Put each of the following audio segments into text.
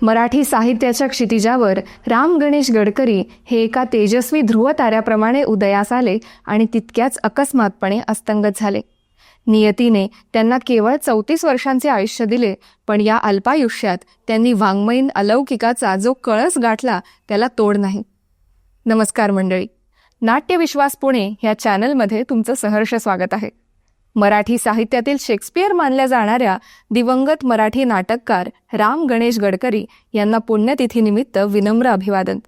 मराठी साहित्याच्या क्षितिजावर राम गणेश गडकरी हे एका तेजस्वी ध्रुव ताऱ्याप्रमाणे उदयास आले आणि तितक्याच अकस्मातपणे अस्तंगत झाले. नियतीने त्यांना केवळ 34 वर्षांचे आयुष्य दिले, पण या अल्पायुष्यात त्यांनी वाङ्मयीन अलौकिकाचा जो कळस गाठला त्याला तोड नाही. नमस्कार मंडळी, नाट्यविश्वास पुणे ह्या चॅनलमध्ये तुमचं सहर्ष स्वागत आहे. मराठी साहित्यातील शेक्सपियर मानल्या जाणाऱ्या दिवंगत मराठी नाटककार राम गणेश गडकरी यांना पुण्यतिथीनिमित्त विनम्र अभिवादन.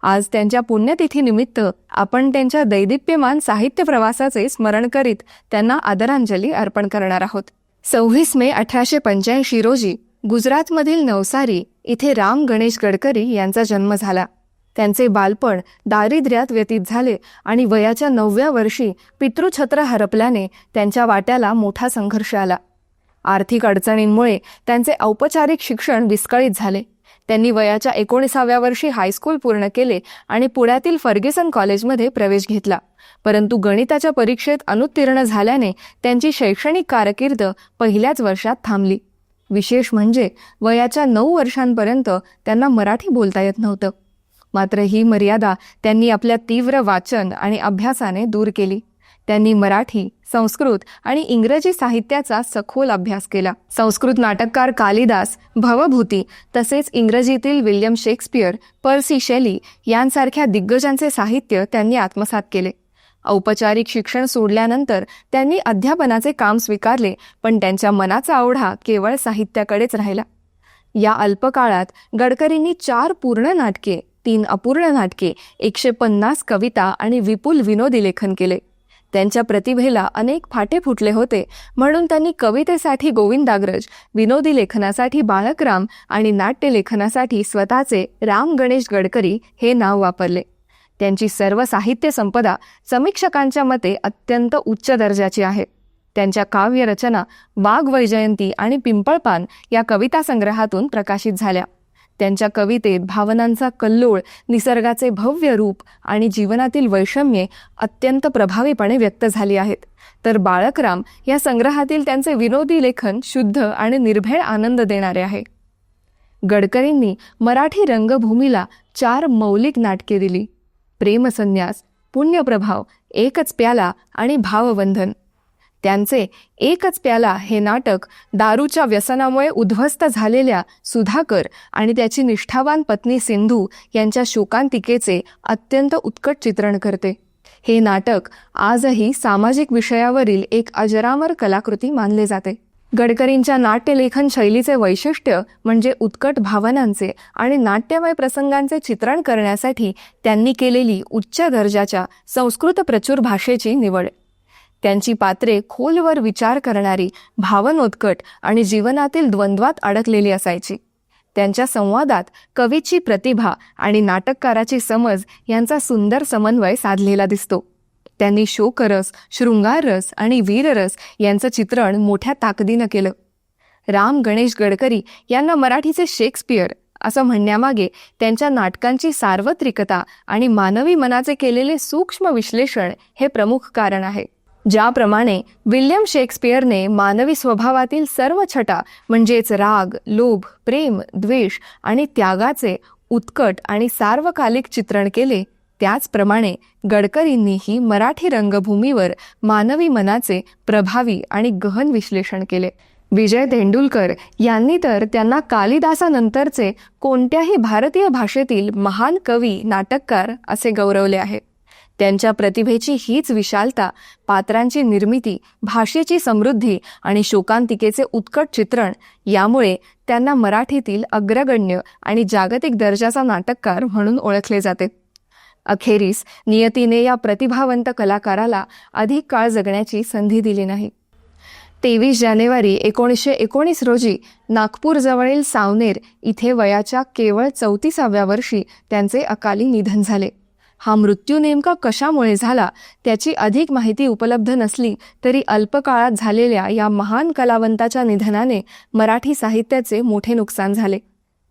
आज त्यांच्या पुण्यतिथीनिमित्त आपण त्यांच्या दैदिप्यमान साहित्य प्रवासाचे स्मरण करीत त्यांना आदरांजली अर्पण करणार आहोत. 26 मे 1885 रोजी गुजरातमधील नवसारी इथे राम गणेश गडकरी यांचा जन्म झाला. त्यांचे बालपण दारिद्र्यात व्यतीत झाले आणि वयाच्या 9व्या वर्षी पितृछत्र हरपल्याने त्यांच्या वाट्याला मोठा संघर्ष आला. आर्थिक अडचणींमुळे त्यांचे औपचारिक शिक्षण विस्कळीत झाले. त्यांनी वयाच्या 19व्या वर्षी हायस्कूल पूर्ण केले आणि पुण्यातील फर्ग्युसन कॉलेजमध्ये प्रवेश घेतला. परंतु गणिताच्या परीक्षेत अनुत्तीर्ण झाल्याने त्यांची शैक्षणिक कारकीर्द पहिल्याच वर्षात थांबली. विशेष म्हणजे वयाच्या 9 वर्षांपर्यंत त्यांना मराठी बोलता येत नव्हतं. मात्र ही मर्यादा त्यांनी आपल्या तीव्र वाचन आणि अभ्यासाने दूर केली. त्यांनी मराठी, संस्कृत आणि इंग्रजी साहित्याचा सखोल अभ्यास केला. संस्कृत नाटककार कालिदास, भवभूती तसेच इंग्रजीतील विल्यम शेक्सपियर, पर्सी शेली यांसारख्या दिग्गजांचे साहित्य त्यांनी आत्मसात केले. औपचारिक शिक्षण सोडल्यानंतर त्यांनी अध्यापनाचे काम स्वीकारले, पण त्यांच्या मनाचा ओढा केवळ साहित्याकडेच राहिला. या अल्पकाळात गडकरींनी 4 पूर्ण नाटके, 3 अपूर्ण नाटके, 150 कविता आणि विपुल विनोदी लेखन केले. त्यांच्या प्रतिभेला अनेक फाटे फुटले होते, म्हणून त्यांनी कवितेसाठी गोविंदाग्रज, विनोदी लेखनासाठी बाळकराम आणि नाट्यलेखनासाठी स्वतःचे राम गणेश गडकरी हे नाव वापरले. त्यांची सर्व साहित्य संपदा समीक्षकांच्या मते अत्यंत उच्च दर्जाची आहे. त्यांच्या काव्यरचना वाघवैजयंती आणि पिंपळपान या कविता संग्रहातून प्रकाशित झाल्या. त्यांच्या कवितेत भावनांचा कल्लोळ, निसर्गाचे भव्य रूप आणि जीवनातील वैषम्ये अत्यंत प्रभावीपणे व्यक्त झाली आहेत. तर बाळकराम या संग्रहातील त्यांचे विनोदी लेखन शुद्ध आणि निर्भेळ आनंद देणारे आहे. गडकरींनी मराठी रंगभूमीला 4 मौलिक नाटके दिली: प्रेमसन्यास, पुण्यप्रभाव, एकच प्याला आणि भावबंधन. त्यांचे एकच प्याला हे नाटक दारूच्या व्यसनामुळे उद्ध्वस्त झालेल्या सुधाकर आणि त्याची निष्ठावान पत्नी सिंधू यांच्या शोकांतिकेचे अत्यंत उत्कट चित्रण करते. हे नाटक आजही सामाजिक विषयावरील एक अजरामर कलाकृती मानले जाते. गडकरींच्या नाट्यलेखन शैलीचे वैशिष्ट्य म्हणजे उत्कट भावनांचे आणि नाट्यमय प्रसंगांचे चित्रण करण्यासाठी त्यांनी केलेली उच्च दर्जाच्या संस्कृत प्रचूर भाषेची निवड. त्यांची पात्रे खोलवर विचार करणारी, भावनोत्कट आणि जीवनातील द्वंद्वात अडकलेली असायची. त्यांच्या संवादात कवीची प्रतिभा आणि नाटककाराची समज यांचा सुंदर समन्वय साधलेला दिसतो. त्यांनी शोकरस, शृंगाररस आणि वीररस यांचं चित्रण मोठ्या ताकदीनं केलं. राम गणेश गडकरी यांना मराठीचे शेक्सपियर असं म्हणण्यामागे त्यांच्या नाटकांची सार्वत्रिकता आणि मानवी मनाचे केलेले सूक्ष्म विश्लेषण हे प्रमुख कारण आहे. ज्याप्रमाणे विल्यम शेक्सपियरने मानवी स्वभावातील सर्व छटा म्हणजेच राग, लोभ, प्रेम, द्वेष आणि त्यागाचे उत्कट आणि सार्वकालिक चित्रण केले, त्याचप्रमाणे गडकरींनीही मराठी रंगभूमीवर मानवी मनाचे प्रभावी आणि गहन विश्लेषण केले. विजय तेंडुलकर यांनी तर त्यांना कालिदासानंतरचे कोणत्याही भारतीय भाषेतील महान कवी, नाटककार असे गौरवले आहे. त्यांच्या प्रतिभेची हीच विशालता, पात्रांची निर्मिती, भाषेची समृद्धी आणि शोकांतिकेचे उत्कट चित्रण यामुळे त्यांना मराठीतील अग्रगण्य आणि जागतिक दर्जाचा नाटककार म्हणून ओळखले जाते. अखेरीस नियतीने या प्रतिभावंत कलाकाराला अधिक काळ जगण्याची संधी दिली नाही. 23 जानेवारी 1919 रोजी नागपूरजवळील सावनेर इथे वयाच्या केवळ 34व्या वर्षी त्यांचे अकाली निधन झाले. हा मृत्यू नेमका कशामुळे झाला त्याची अधिक माहिती उपलब्ध नसली तरी अल्पकाळात झालेल्या या महान कलावंताच्या निधनाने मराठी साहित्याचे मोठे नुकसान झाले.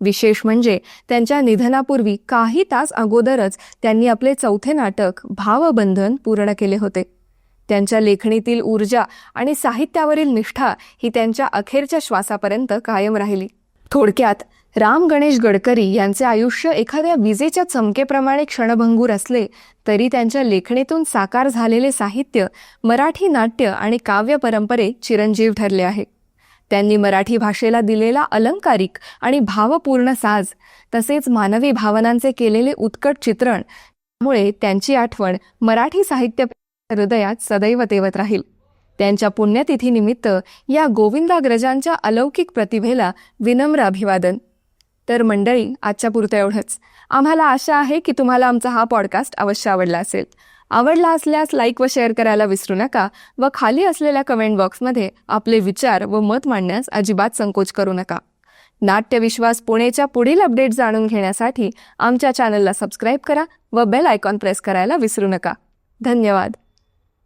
विशेष म्हणजे त्यांच्या निधनापूर्वी काही तास अगोदरच त्यांनी आपले 4थे नाटक भावबंधन पूर्ण केले होते. त्यांच्या लेखणीतील ऊर्जा आणि साहित्यावरील निष्ठा ही त्यांच्या अखेरच्या श्वासापर्यंत कायम राहिली. थोडक्यात राम गणेश गडकरी यांचे आयुष्य एखाद्या विजेच्या चमकेप्रमाणे क्षणभंगूर असले तरी त्यांच्या लेखणीतून साकार झालेले साहित्य मराठी नाट्य आणि काव्य परंपरेत चिरंजीव ठरले आहे. त्यांनी मराठी भाषेला दिलेला अलंकारिक आणि भावपूर्ण साज तसेच मानवी भावनांचे केलेले उत्कट चित्रण त्यामुळे त्यांची आठवण मराठी साहित्य हृदयात सदैव तेवत राहील. त्यांच्या पुण्यतिथीनिमित्त या गोविंदाग्रजांच्या अलौकिक प्रतिभेला विनम्र अभिवादन. तर मंडळी, आजच्या पुरतं एवढंच. आम्हाला आशा आहे की तुम्हाला आमचा हा पॉडकास्ट अवश्य आवडला असेल. आवडला असल्यास लाईक व शेअर करायला विसरू नका व खाली असलेल्या कमेंट बॉक्समध्ये आपले विचार व मत मांडण्यास अजिबात संकोच करू नका. नाट्यविश्वास पुणेच्या पुढील अपडेट जाणून घेण्यासाठी आमच्या चॅनलला सबस्क्राईब करा व बेल आयकॉन प्रेस करायला विसरू नका. धन्यवाद.